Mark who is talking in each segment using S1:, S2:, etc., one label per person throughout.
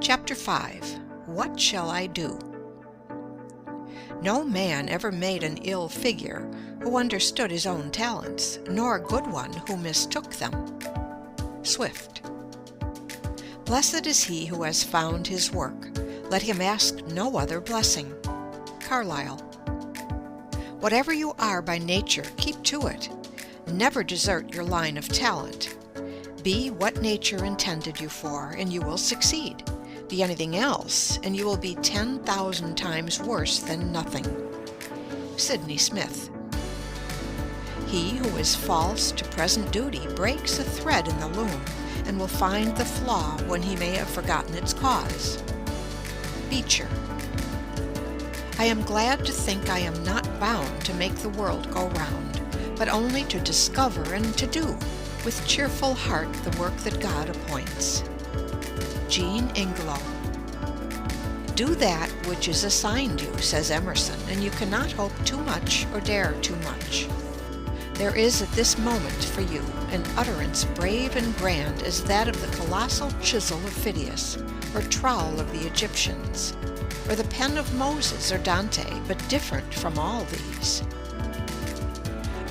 S1: Chapter 5. What Shall I Do? No man ever made an ill figure who understood his own talents, nor a good one who mistook them. Swett. Blessed is he who has found his work. Let him ask no other blessing. Carlyle. Whatever you are by nature, keep to it. Never desert your line of talent. Be what nature intended you for, and you will succeed. Be anything else, and you will be 10,000 times worse than nothing. Sydney Smith. He who is false to present duty breaks a thread in the loom, and will find the flaw when he may have forgotten its cause. Beecher. I am glad to think I am not bound to make the world go round, but only to discover and to do, with cheerful heart, the work that God appoints. Jean Ingelow. Do that which is assigned you, says Emerson, and you cannot hope too much or dare too much. There is at this moment for you an utterance brave and grand as that of the colossal chisel of Phidias, or trowel of the Egyptians, or the pen of Moses or Dante, but different from all these.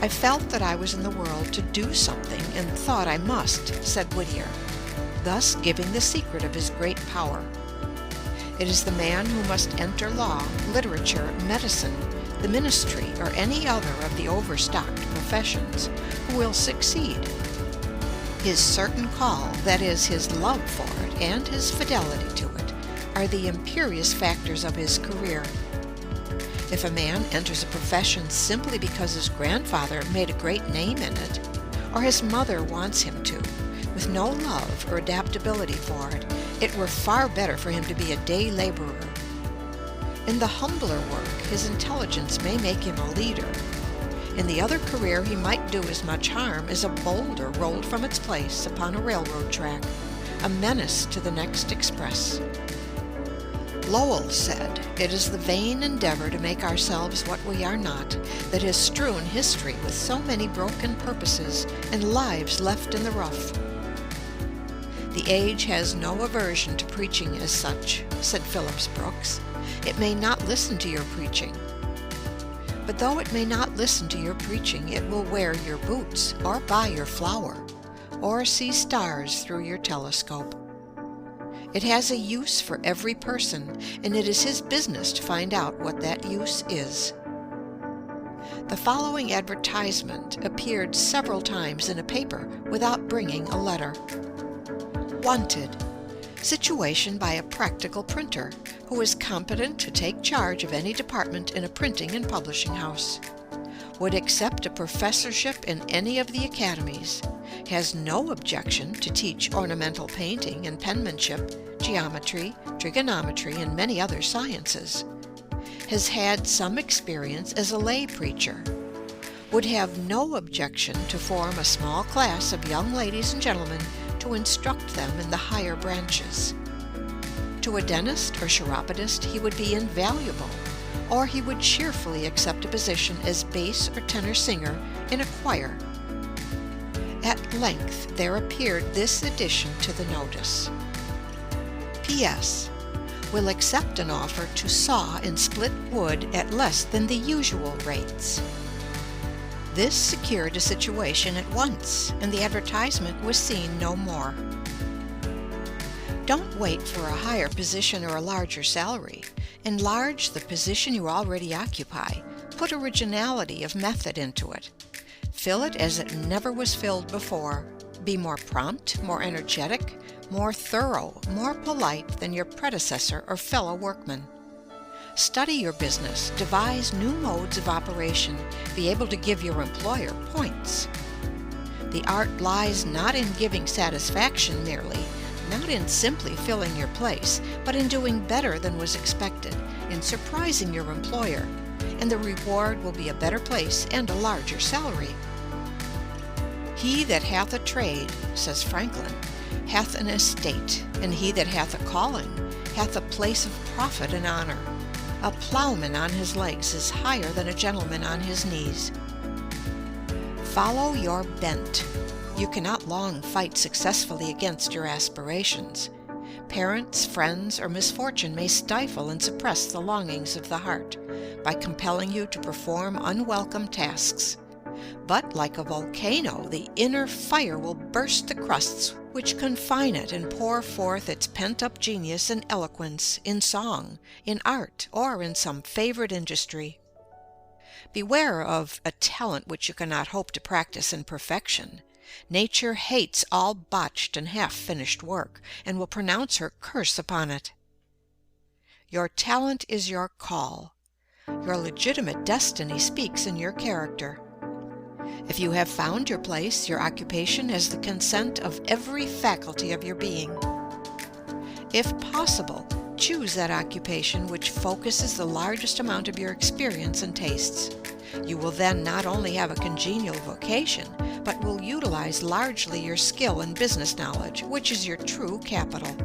S1: I felt that I was in the world to do something, and thought I must, said Whittier, thus giving the secret of his great power. It is the man who must enter law, literature, medicine, the ministry, or any other of the overstocked professions, who will succeed. His certain call, that is, his love for it, and his fidelity to it, are the imperious factors of his career. If a man enters a profession simply because his grandfather made a great name in it, or his mother wants him to, with no love or adaptability for it, it were far better for him to be a day laborer. In the humbler work, his intelligence may make him a leader. In the other career, he might do as much harm as a boulder rolled from its place upon a railroad track, a menace to the next express. Lowell said, "It is the vain endeavor to make ourselves what we are not that has strewn history with so many broken purposes and lives left in the rough." The age has no aversion to preaching as such, said Phillips Brooks. It may not listen to your preaching. But though it may not listen to your preaching, it will wear your boots, or buy your flour, or see stars through your telescope. It has a use for every person, and it is his business to find out what that use is. The following advertisement appeared several times in a paper without bringing a letter. Wanted. Situation by a practical printer, who is competent to take charge of any department in a printing and publishing house. Would accept a professorship in any of the academies. Has no objection to teach ornamental painting and penmanship, geometry, trigonometry, and many other sciences. Has had some experience as a lay preacher. Would have no objection to form a small class of young ladies and gentlemen to instruct them in the higher branches. To a dentist or chiropodist he would be invaluable, or he would cheerfully accept a position as bass or tenor singer in a choir. At length there appeared this addition to the notice. P.S. Will accept an offer to saw and split wood at less than the usual rates. This secured a situation at once, and the advertisement was seen no more. Don't wait for a higher position or a larger salary. Enlarge the position you already occupy. Put originality of method into it. Fill it as it never was filled before. Be more prompt, more energetic, more thorough, more polite than your predecessor or fellow workman. Study your business, devise new modes of operation, be able to give your employer points. The art lies not in giving satisfaction merely, not in simply filling your place, but in doing better than was expected, in surprising your employer, and the reward will be a better place and a larger salary. He that hath a trade, says Franklin, hath an estate, and he that hath a calling hath a place of profit and honor. A plowman on his legs is higher than a gentleman on his knees. Follow your bent. You cannot long fight successfully against your aspirations. Parents, friends, or misfortune may stifle and suppress the longings of the heart by compelling you to perform unwelcome tasks. But like a volcano, the inner fire will burst the crusts which confine it and pour forth its pent-up genius and eloquence in song, in art, or in some favorite industry. Beware of a talent which you cannot hope to practice in perfection. Nature hates all botched and half-finished work, and will pronounce her curse upon it. Your talent is your call. Your legitimate destiny speaks in your character. If you have found your place, your occupation has the consent of every faculty of your being. If possible, choose that occupation which focuses the largest amount of your experience and tastes. You will then not only have a congenial vocation, but will utilize largely your skill and business knowledge, which is your true capital.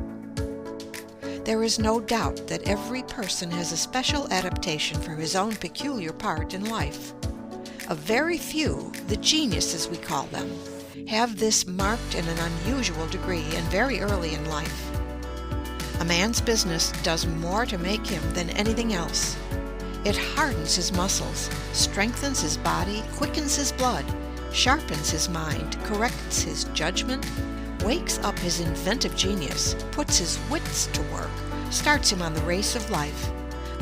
S1: There is no doubt that every person has a special adaptation for his own peculiar part in life. A very few, the geniuses we call them, have this marked in an unusual degree and very early in life. A man's business does more to make him than anything else. It hardens his muscles, strengthens his body, quickens his blood, sharpens his mind, corrects his judgment, wakes up his inventive genius, puts his wits to work, starts him on the race of life,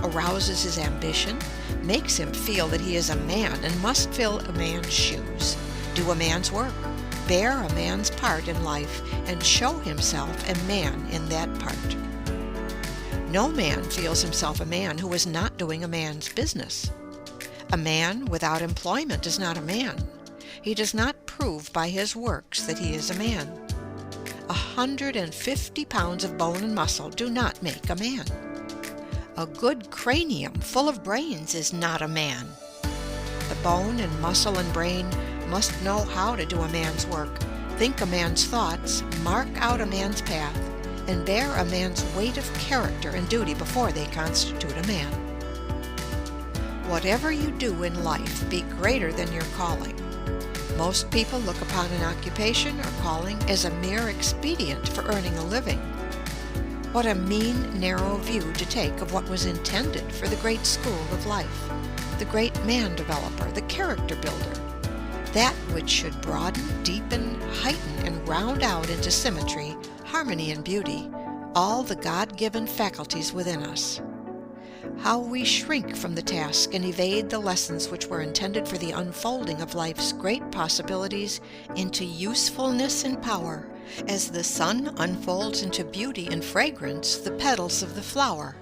S1: arouses his ambition, makes him feel that he is a man and must fill a man's shoes, do a man's work, bear a man's part in life, and show himself a man in that part. No man feels himself a man who is not doing a man's business. A man without employment is not a man. He does not prove by his works that he is a man. 150 pounds of bone and muscle do not make a man. A good cranium full of brains is not a man. The bone and muscle and brain must know how to do a man's work, think a man's thoughts, mark out a man's path, and bear a man's weight of character and duty before they constitute a man. Whatever you do in life, be greater than your calling. Most people look upon an occupation or calling as a mere expedient for earning a living. What a mean, narrow view to take of what was intended for the great school of life, the great man developer, the character builder, that which should broaden, deepen, heighten, and round out into symmetry, harmony, and beauty, all the God-given faculties within us. How we shrink from the task and evade the lessons which were intended for the unfolding of life's great possibilities into usefulness and power, as the sun unfolds into beauty and fragrance the petals of the flower.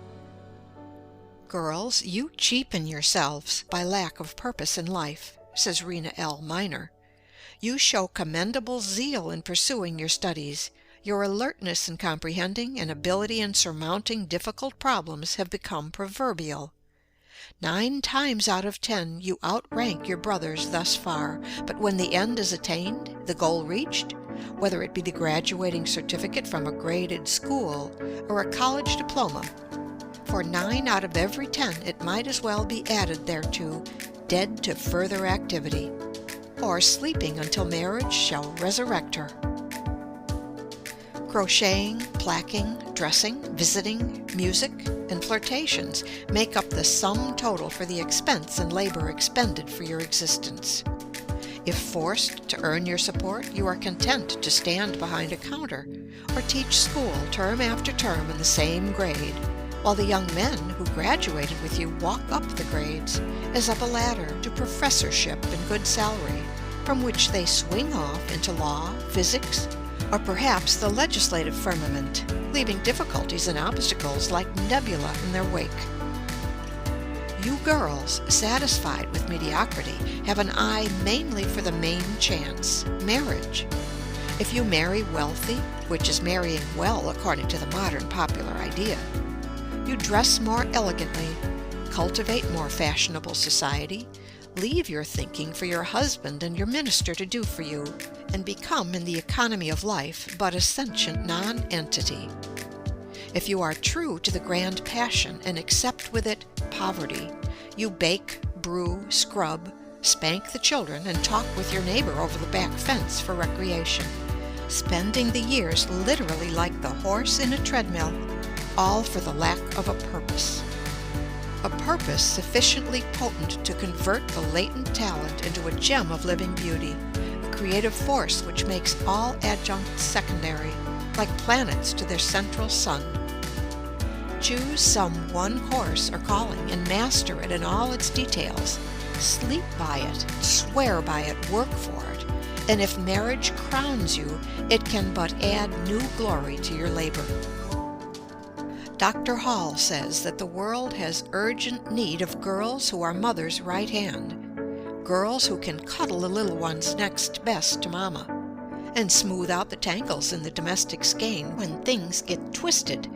S1: Girls, you cheapen yourselves by lack of purpose in life, says Rena L. Miner. You show commendable zeal in pursuing your studies. Your alertness in comprehending and ability in surmounting difficult problems have become proverbial. 9 times out of 10 you outrank your brothers thus far, but when the end is attained, the goal reached, whether it be the graduating certificate from a graded school or a college diploma, for 9 out of every 10 it might as well be added thereto, dead to further activity, or sleeping until marriage shall resurrect her. Crocheting, placking, dressing, visiting, music, and flirtations make up the sum total for the expense and labor expended for your existence. If forced to earn your support, you are content to stand behind a counter or teach school term after term in the same grade, while the young men who graduated with you walk up the grades as up a ladder to professorship and good salary, from which they swing off into law, physics, or perhaps the legislative firmament, leaving difficulties and obstacles like nebula in their wake. You girls, satisfied with mediocrity, have an eye mainly for the main chance, marriage. If you marry wealthy, which is marrying well according to the modern popular idea, you dress more elegantly, cultivate more fashionable society, leave your thinking for your husband and your minister to do for you, and become in the economy of life but a sentient non-entity. If you are true to the grand passion and accept with it poverty, you bake, brew, scrub, spank the children, and talk with your neighbor over the back fence for recreation. spending the years literally like the horse in a treadmill, all for the lack of a purpose. A purpose sufficiently potent to convert the latent talent into a gem of living beauty, a creative force which makes all adjuncts secondary, like planets to their central sun. Choose some one course or calling and master it in all its details. Sleep by it, swear by it, work for it, and if marriage crowns you, it can but add new glory to your labor. Dr. Hall says that the world has urgent need of girls who are mother's right hand, girls who can cuddle the little ones next best to mama, and smooth out the tangles in the domestic skein when things get twisted,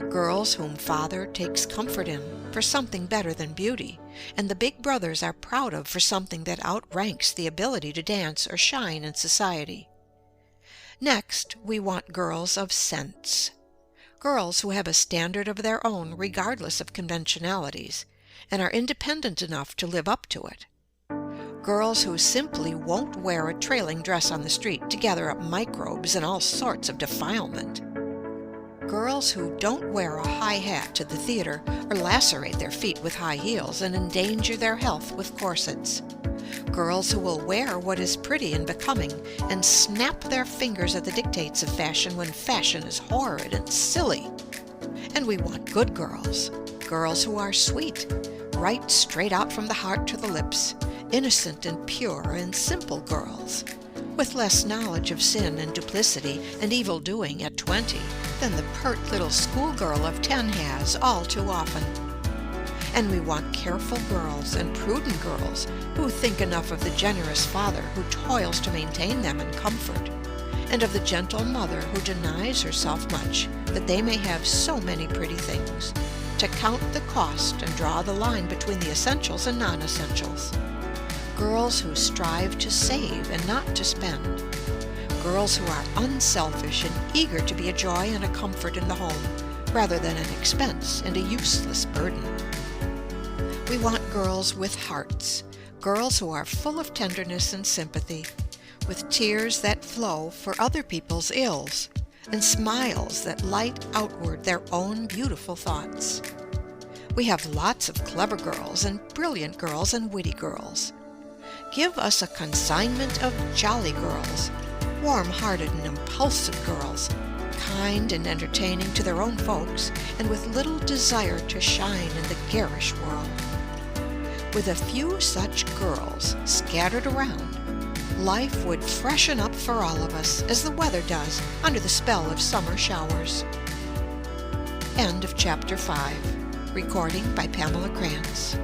S1: girls whom father takes comfort in for something better than beauty, and the big brothers are proud of for something that outranks the ability to dance or shine in society. Next, we want girls of sense. Girls who have a standard of their own regardless of conventionalities, and are independent enough to live up to it. Girls who simply won't wear a trailing dress on the street to gather up microbes and all sorts of defilement. Girls who don't wear a high hat to the theater or lacerate their feet with high heels and endanger their health with corsets. Girls who will wear what is pretty and becoming and snap their fingers at the dictates of fashion when fashion is horrid and silly. And we want good girls, girls who are sweet, right straight out from the heart to the lips, innocent and pure and simple girls, with less knowledge of sin and duplicity and evil doing at 20 than the pert little schoolgirl of 10 has all too often. And we want careful girls and prudent girls who think enough of the generous father who toils to maintain them in comfort, and of the gentle mother who denies herself much that they may have so many pretty things, to count the cost and draw the line between the essentials and non-essentials. Girls who strive to save and not to spend. Girls who are unselfish and eager to be a joy and a comfort in the home, rather than an expense and a useless burden. We want girls with hearts, girls who are full of tenderness and sympathy, with tears that flow for other people's ills, and smiles that light outward their own beautiful thoughts. We have lots of clever girls and brilliant girls and witty girls. Give us a consignment of jolly girls, warm-hearted and impulsive girls, kind and entertaining to their own folks, and with little desire to shine in the garish world. With a few such girls scattered around, life would freshen up for all of us as the weather does under the spell of summer showers. End of Chapter 5. Recording by Pamela Krantz.